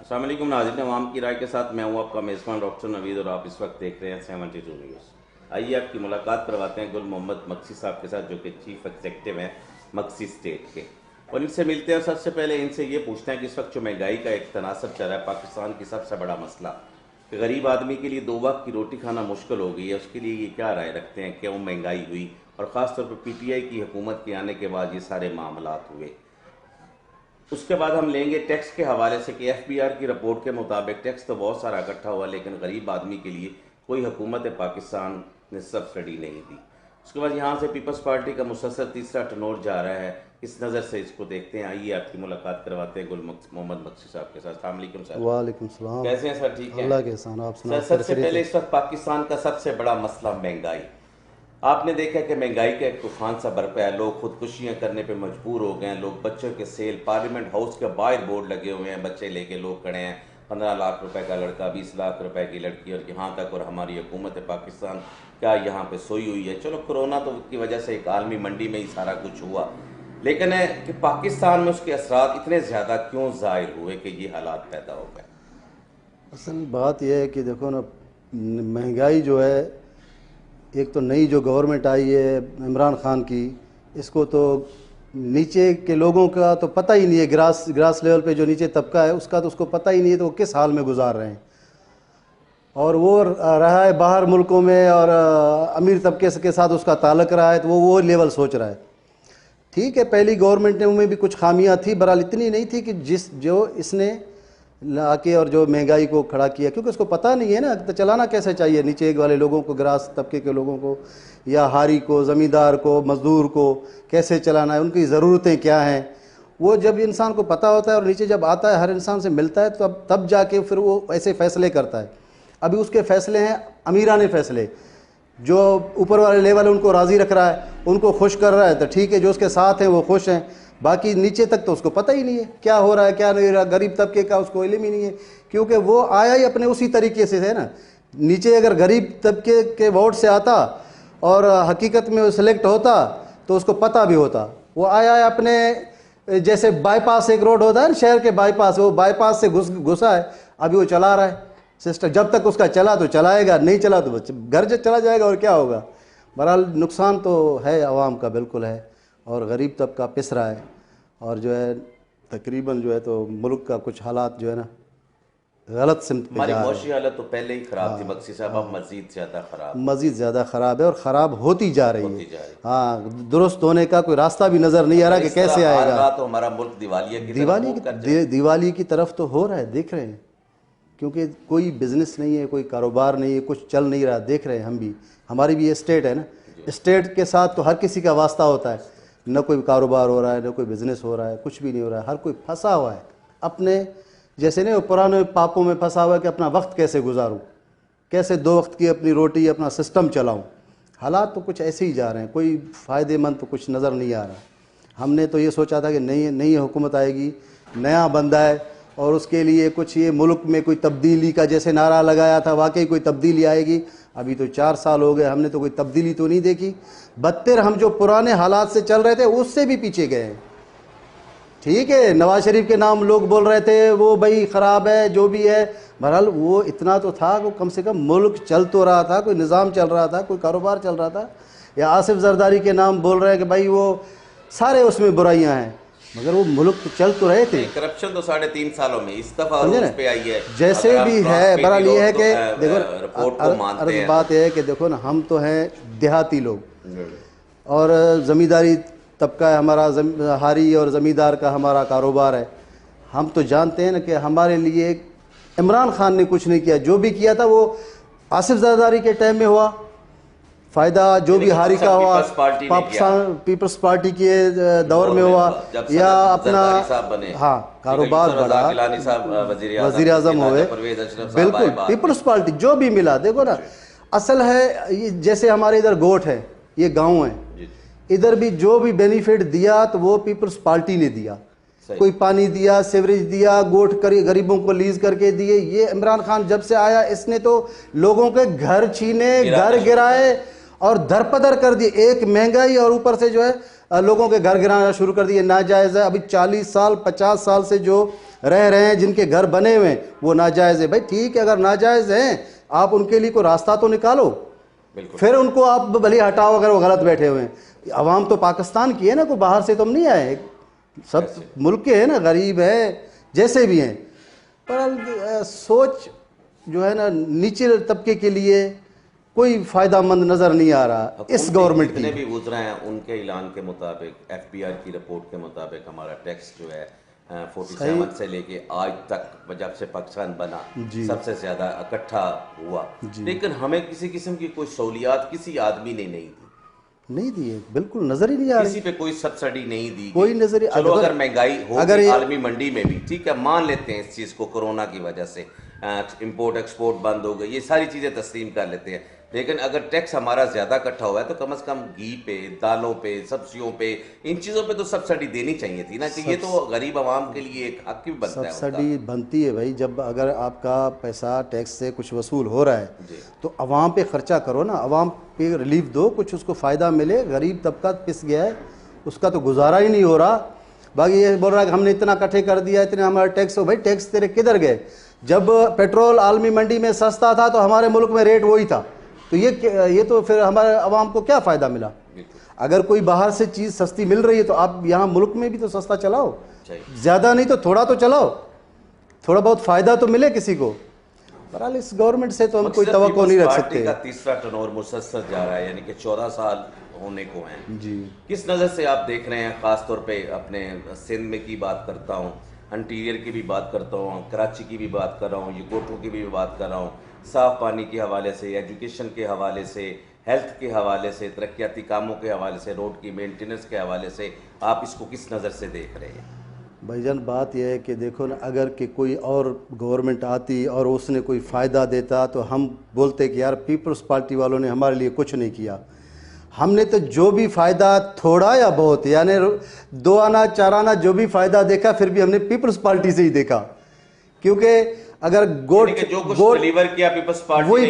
السلام علیکم ناظرین، عوام کی رائے کے ساتھ میں ہوں آپ کا میزبان ڈاکٹر نوید، اور آپ اس وقت دیکھ رہے ہیں 72 نیوز۔ آئیے آپ کی ملاقات کرواتے ہیں گل محمد مکسی صاحب کے ساتھ، جو کہ چیف ایگزیکٹو ہیں مکسی اسٹیٹ کے، اور ان سے ملتے ہیں۔ اور سب سے پہلے ان سے یہ پوچھتے ہیں کہ اس وقت جو مہنگائی کا ایک تناسب چل رہا ہے، پاکستان کی سب سے بڑا مسئلہ کہ غریب آدمی کے لیے 2 وقت کی روٹی کھانا مشکل ہو گئی ہے، اس کے لیے یہ کیا رائے رکھتے ہیں؟ کیوں مہنگائی ہوئی، اور خاص طور پر پی ٹی آئی کی حکومت کے آنے کے بعد یہ سارے معاملات ہوئے؟ اس کے بعد ہم لیں گے ٹیکس کے حوالے سے کہ ایف بی آر کی رپورٹ کے مطابق ٹیکس تو بہت سارا اکٹھا ہوا، لیکن غریب آدمی کے لیے کوئی حکومت پاکستان نے سبسڈی نہیں دی۔ اس کے بعد یہاں سے پیپلز پارٹی کا مسلسل تیسرا ٹرنور جا رہا ہے، اس نظر سے اس کو دیکھتے ہیں۔ آئیے آپ کی ملاقات کرواتے ہیں گل محمد مکسی صاحب کے ساتھ۔ السلام علیکم سر۔ وعلیکم السلام۔ کیسے ہیں سر؟ ٹھیک ہیں؟ اللہ کے احسان، آپ سر سب سے پہلے اس وقت پاکستان کا سب سے بڑا مسئلہ مہنگائی۔ آپ نے دیکھا کہ مہنگائی کا ایک طوفان سا برپا ہے، لوگ خودکشیاں کرنے پہ مجبور ہو گئے ہیں، لوگ بچوں کے سیل، پارلیمنٹ ہاؤس کے باہر بورڈ لگے ہوئے ہیں، بچے لے کے لوگ کھڑے ہیں، 15 لاکھ روپے کا لڑکا، 20 لاکھ روپے کی لڑکی، اور یہاں تک اور ہماری حکومت پاکستان کیا یہاں پہ سوئی ہوئی ہے؟ چلو کرونا تو کی وجہ سے ایک عالمی منڈی میں ہی سارا کچھ ہوا، لیکن ہے کہ پاکستان میں اس کے اثرات اتنے زیادہ کیوں ظاہر ہوئے کہ یہ حالات پیدا ہو گئے؟ اصل بات یہ ہے کہ دیکھو نا، مہنگائی جو ہے، ایک تو نئی جو گورنمنٹ آئی ہے عمران خان کی، اس کو تو نیچے کے لوگوں کا تو پتہ ہی نہیں ہے، گراس لیول پہ جو نیچے طبقہ ہے اس کا تو اس کو پتہ ہی نہیں ہے تو وہ کس حال میں گزار رہے ہیں، اور وہ رہا ہے باہر ملکوں میں، اور امیر طبقے کے ساتھ اس کا تعلق رہا ہے، تو وہ لیول سوچ رہا ہے۔ ٹھیک ہے، پہلی گورنمنٹ میں بھی کچھ خامیاں تھی، بہرحال اتنی نہیں تھی کہ جو اس نے لا کے اور جو مہنگائی کو کھڑا کیا، کیونکہ اس کو پتہ نہیں ہے نا تو چلانا کیسے چاہیے نیچے والے لوگوں کو، گراس طبقے کے لوگوں کو، یا ہاری کو، زمیندار کو، مزدور کو کیسے چلانا ہے، ان کی ضرورتیں کیا ہیں۔ وہ جب انسان کو پتہ ہوتا ہے اور نیچے جب آتا ہے، ہر انسان سے ملتا ہے، تو تب جا کے پھر وہ ایسے فیصلے کرتا ہے۔ ابھی اس کے فیصلے ہیں امیرانے فیصلے، جو اوپر والے لیول ان کو راضی رکھ رہا ہے، ان کو خوش کر رہا ہے تو ٹھیک ہے، جو اس کے ساتھ ہیں وہ خوش ہیں، باقی نیچے تک تو اس کو پتہ ہی نہیں ہے کیا ہو رہا ہے کیا نہیں ہو رہا۔ غریب طبقے کا اس کو علم ہی نہیں ہے، کیونکہ وہ آیا ہی اپنے اسی طریقے سے ہے نا۔ نیچے اگر غریب طبقے کے ووٹ سے آتا اور حقیقت میں وہ سلیکٹ ہوتا تو اس کو پتہ بھی ہوتا۔ وہ آیا ہے اپنے، جیسے بائی پاس ایک روڈ ہوتا ہے نا شہر کے بائی پاس، وہ بائی پاس سے گھسا ہے، ابھی وہ چلا رہا ہے سسٹم، جب تک اس کا چلا تو چلائے گا، نہیں چلا تو گھر چلا جائے گا، اور کیا ہوگا۔ بہرحال نقصان تو ہے عوام کا، بالکل ہے، اور غریب طبقہ پس رہا ہے، اور جو ہے تقریباً جو ہے تو ملک کا کچھ حالات جو ہے نا غلط سمت پہ جا رہے ہیں۔ ہماری معاشی حالت تو پہلے ہی خراب تھی مکسی صاحب، اب مزید زیادہ خراب ہے، اور خراب ہوتی جا رہی ہے۔ ہاں، درست ہونے کا کوئی راستہ بھی نظر نہیں آ رہا کہ کیسے آئے گا۔ تو ہمارا ملک دیوالیے کی طرف تو ہو رہا ہے، دیکھ رہے ہیں، کیونکہ کوئی بزنس نہیں ہے، کوئی کاروبار نہیں ہے، کچھ چل نہیں رہا، دیکھ رہے ہیں ہم بھی، ہماری بھی یہ اسٹیٹ ہے نا، اسٹیٹ کے ساتھ تو ہر کسی کا واسطہ ہوتا ہے، نہ کوئی کاروبار ہو رہا ہے، نہ کوئی بزنس ہو رہا ہے، کچھ بھی نہیں ہو رہا ہے، ہر کوئی پھنسا ہوا ہے اپنے، جیسے نہیں وہ پرانے پاپوں میں پھنسا ہوا ہے کہ اپنا وقت کیسے گزاروں، کیسے 2 وقت کی اپنی روٹی، اپنا سسٹم چلاؤں۔ حالات تو کچھ ایسے ہی جا رہے ہیں، کوئی فائدے مند تو کچھ نظر نہیں آ رہا۔ ہم نے تو یہ سوچا تھا کہ نئی حکومت آئے گی، نیا بندہ ہے، اور اس کے لیے کچھ یہ ملک میں کوئی تبدیلی کا جیسے نعرہ لگایا تھا، واقعی کوئی تبدیلی آئے گی۔ ابھی تو 4 سال ہو گئے، ہم نے تو کوئی تبدیلی تو نہیں دیکھی، بدتر ہم جو پرانے حالات سے چل رہے تھے اس سے بھی پیچھے گئے ہیں۔ ٹھیک ہے، نواز شریف کے نام لوگ بول رہے تھے، وہ بھائی خراب ہے، جو بھی ہے، بہرحال وہ اتنا تو تھا کہ کم سے کم ملک چل تو رہا تھا، کوئی نظام چل رہا تھا، کوئی کاروبار چل رہا تھا۔ یا آصف زرداری کے نام بول رہے ہیں کہ بھائی وہ سارے اس میں برائیاں ہیں، مگر وہ ملک تو چل تو رہے تھے۔ کرپشن تو 3.5 سالوں میں اس دفعہ پہ آئی ہے، جیسے بھی ہے، بہرحال یہ ہے کہ دیکھو، بات یہ ہے کہ دیکھو نا، ہم تو ہیں دیہاتی لوگ، اور زمینداری طبقہ ہے ہمارا، ہاری اور زمیندار کا ہمارا کاروبار ہے۔ ہم تو جانتے ہیں نا کہ ہمارے لیے عمران خان نے کچھ نہیں کیا، جو بھی کیا تھا وہ آصف زرداری کے ٹائم میں ہوا، فائدہ جو بھی ہاری کا ہوا پاکستان پیپلز پارٹی کے دور میں ہوا، یا اپنا ہاں کاروبار بڑھا، وزیر اعظم ہوئے، بالکل پیپلز پارٹی جو بھی ملا۔ دیکھو نا، اصل ہے جیسے ہمارے ادھر گوٹ ہے، یہ گاؤں ہے، ادھر بھی جو بھی بینیفٹ دیا تو وہ پیپلز پارٹی نے دیا، کوئی پانی دیا، سیوریج دیا، گوٹ غریبوں کو لیز کر کے دیے۔ یہ عمران خان جب سے آیا اس نے تو لوگوں کے گھر چھینے، گھر گرائے اور درپدر کر دی، ایک مہنگائی، اور اوپر سے جو ہے لوگوں کے گھر گرانا شروع کر دیے، ناجائز ہے۔ ابھی 40 سال 50 سال سے جو رہ رہے ہیں, جن کے گھر بنے ہوئے ہیں, وہ ناجائز ہے. بھائی ٹھیک ہے, اگر ناجائز ہیں آپ ان کے لیے کوئی راستہ تو نکالو, پھر ان کو آپ بھلی ہٹاؤ اگر وہ غلط بیٹھے ہوئے ہیں. عوام تو پاکستان کی ہے نا, کوئی باہر سے تو ہم نہیں آئے, سب ملک کے ہیں نا, غریب ہے جیسے بھی ہیں. پر سوچ جو ہے نا نیچے طبقے کے لیے کوئی فائدہ مند نظر نہیں آ رہا اس گورنمنٹ کی. جتنے بھی وزراء ہیں ان کے اعلان کے مطابق, ایف بی آر کی رپورٹ کے مطابق ہمارا ٹیکس جو ہے 47 سے لے کے آج تک جب سے پاکستان بنا سب سے زیادہ اکٹھا ہوا, لیکن ہمیں کسی قسم کی کوئی سہولیات کسی آدمی نے نہیں دی, بالکل نظر ہی نہیں آ رہی. کسی پہ کوئی سبسڈی نہیں دی, کوئی نظر. چلو اگر مہنگائی ہوگی عالمی منڈی میں بھی ٹھیک ہے, مان لیتے ہیں اس چیز کو, کورونا کی وجہ سے امپورٹ ایکسپورٹ بند ہو گئی, یہ ساری چیزیں تسلیم کر لیتے ہیں, لیکن اگر ٹیکس ہمارا زیادہ اکٹھا ہوا ہے تو کم از کم گھی پہ, دالوں پہ, سبزیوں پہ, ان چیزوں پہ تو سبسڈی دینی چاہیے تھی نا, کہ یہ تو غریب عوام کے لیے ایک حق بھی بنتا ہے. سبسڈی بنتی ہے بھائی, جب اگر آپ کا پیسہ ٹیکس سے کچھ وصول ہو رہا ہے تو عوام پہ خرچہ کرو نا, عوام پہ ریلیف دو, کچھ اس کو فائدہ ملے. غریب طبقہ پس گیا ہے, اس کا تو گزارا ہی نہیں ہو رہا. باقی یہ بول رہا ہے کہ ہم نے اتنا اکٹھے کر دیا, اتنے ہمارا ٹیکس ہو. بھائی ٹیکس تیرے کدھر گئے؟ جب پیٹرول عالمی منڈی میں سستا تھا تو ہمارے ملک میں ریٹ وہی تھا, تو یہ تو پھر ہمارے عوام کو کیا فائدہ ملا؟ اگر کوئی باہر سے چیز سستی مل رہی ہے تو آپ یہاں ملک میں بھی تو سستا چلاؤ, زیادہ نہیں تو تھوڑا تو چلاؤ, تھوڑا بہت فائدہ تو ملے کسی کو. بہرحال اس گورنمنٹ سے تو ہم کوئی توقع نہیں رکھ سکتے. پارٹی کا تیسرا ٹرنور مسلسل جا رہا ہے, یعنی کہ 14 سال ہونے کو ہیں. کس نظر سے آپ دیکھ رہے ہیں؟ خاص طور پہ اپنے سندھ میں کی بات کرتا ہوں, انٹیریئر کی بھی بات کرتا ہوں, کراچی کی بھی بات کر رہا ہوں, یکوٹوں کی بھی بات کر رہا ہوں, صاف پانی کے حوالے سے, ایجوکیشن کے حوالے سے, ہیلتھ کے حوالے سے, ترقیاتی کاموں کے حوالے سے, روڈ کی مینٹیننس کے حوالے سے, آپ اس کو کس نظر سے دیکھ رہے ہیں؟ بھائی جان بات یہ ہے کہ دیکھو نا, اگر کہ کوئی اور گورنمنٹ آتی اور اس نے کوئی فائدہ دیتا تو ہم بولتے کہ یار پیپلز پارٹی والوں نے ہمارے لیے کچھ نہیں کیا. ہم نے تو جو بھی فائدہ تھوڑا یا بہت, یعنی 2 آنا 4 آنا جو بھی فائدہ دیکھا پھر بھی ہم نے پیپلز پارٹی سے ہی دیکھا, کیونکہ اگر وہی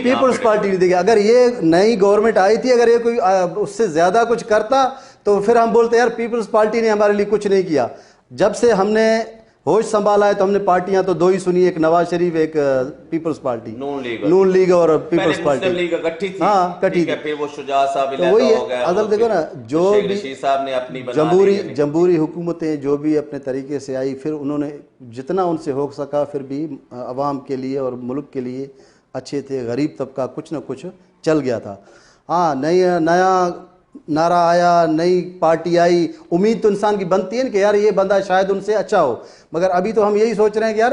پیپلز پارٹی نہیں دیکھا. اگر یہ نئی گورنمنٹ آئی تھی, اگر یہ کوئی اس سے زیادہ کچھ کرتا تو پھر ہم بولتے یار پیپلز پارٹی نے ہمارے لیے کچھ نہیں کیا. جب سے ہم نے ہوش سنبھالا ہے تو ہم نے پارٹیاں تو 2 ہی سنی, ایک نواز شریف, ایک پیپلز پارٹی, نون لیگ اور پیپلز پارٹی. ہاں کٹھی تھی, پھر وہ شجاع صاحب وہی اصل دیکھو نا, جو بھی صاحب نے اپنی جمہوری حکومتیں جو بھی اپنے طریقے سے آئی, پھر انہوں نے جتنا ان سے ہو سکا پھر بھی عوام کے لیے اور ملک کے لیے اچھے تھے. غریب طبقہ کچھ نہ کچھ چل گیا تھا. ہاں نیا نعرہ آیا, نئی پارٹی آئی, امید تو انسان کی بنتی ہے نا کہ یار یہ بندہ شاید ان سے اچھا ہو, مگر ابھی تو ہم یہی سوچ رہے ہیں کہ یار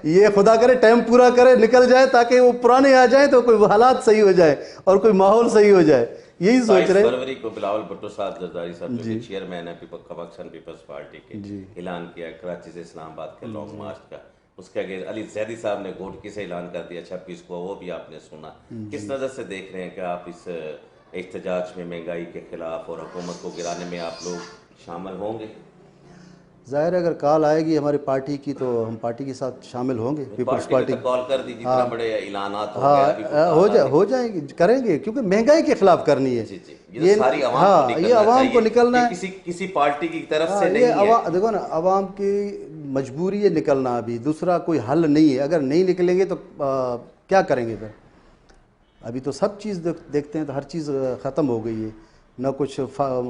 یہ خدا کرے ٹائم پورا کرے, نکل جائے تاکہ وہ پرانے آ جائیں تو کوئی حالات صحیح ہو جائے اور کوئی ماحول صحیح ہو جائے, یہی سوچ رہے ہیں. 22 فروری کو بلاول بھٹو صاحب زرداری صاحب جو چیئرمین ہے پاکستان پیپلز پارٹی کے, اعلان کیا کراچی سے اسلام آباد کے لانگ مارچ کا. اس کے آگے علی زیدی صاحب نے گھوٹکی سے اعلان کر دیا 26 کو, وہ بھی آپ نے سنا. کس نظر سے دیکھ رہے ہیں کہ آپ اس احتجاج میں مہنگائی کے خلاف اور حکومت کو گرانے میں آپ لوگ شامل ہوں گے؟ ظاہر ہے اگر کال آئے گی ہماری پارٹی کی تو ہم پارٹی کے ساتھ شامل ہوں گے. پیپلز پارٹی کال کر دی, جتنا بڑے اعلانات ہو جائیں گے, کریں گے, کیونکہ مہنگائی کے خلاف کرنی ہے. یہ عوام کو نکلنا ہے, کسی پارٹی کی طرف سے نہیں ہے. دیکھو نا, عوام کی مجبوری ہے نکلنا, ابھی دوسرا کوئی حل نہیں ہے. اگر نہیں نکلیں گے تو کیا کریں گے پھر؟ ابھی تو سب چیز دیکھتے ہیں تو ہر چیز ختم ہو گئی ہے, نہ کچھ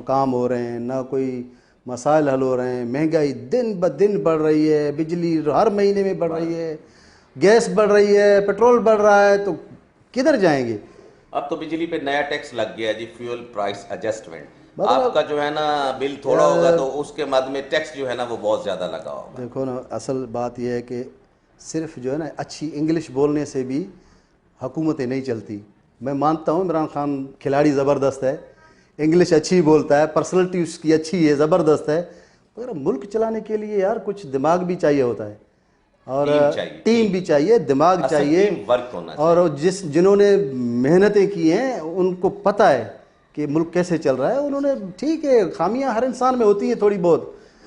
کام ہو رہے ہیں, نہ کوئی مسائل حل ہو رہے ہیں. مہنگائی دن بدن بڑھ رہی ہے, بجلی ہر مہینے میں بڑھ رہی ہے, گیس بڑھ رہی ہے, پیٹرول بڑھ رہا ہے, تو کدھر جائیں گے؟ اب تو بجلی پہ نیا ٹیکس لگ گیا جی, فیول پرائس ایڈجسٹمنٹ. آپ کا جو ہے نا بل تھوڑا ہوگا تو اس کے بعد میں ٹیکس جو ہے نا وہ بہت زیادہ لگا ہوگا. دیکھو نا, اصل بات یہ ہے کہ صرف جو ہے نا اچھی انگلش بولنے سے بھی حکومتیں نہیں چلتی. میں مانتا ہوں عمران خان کھلاڑی زبردست ہے, انگلش اچھی بولتا ہے, پرسنلٹی اس کی اچھی ہے, زبردست ہے, مگر ملک چلانے کے لیے یار کچھ دماغ بھی چاہیے ہوتا ہے, اور ٹیم بھی چاہیے, دماغ چاہیے. اور جنہوں نے محنتیں کی ہیں ان کو پتہ ہے کہ ملک کیسے چل رہا ہے. انہوں نے, ٹھیک ہے خامیاں ہر انسان میں ہوتی ہیں تھوڑی بہت,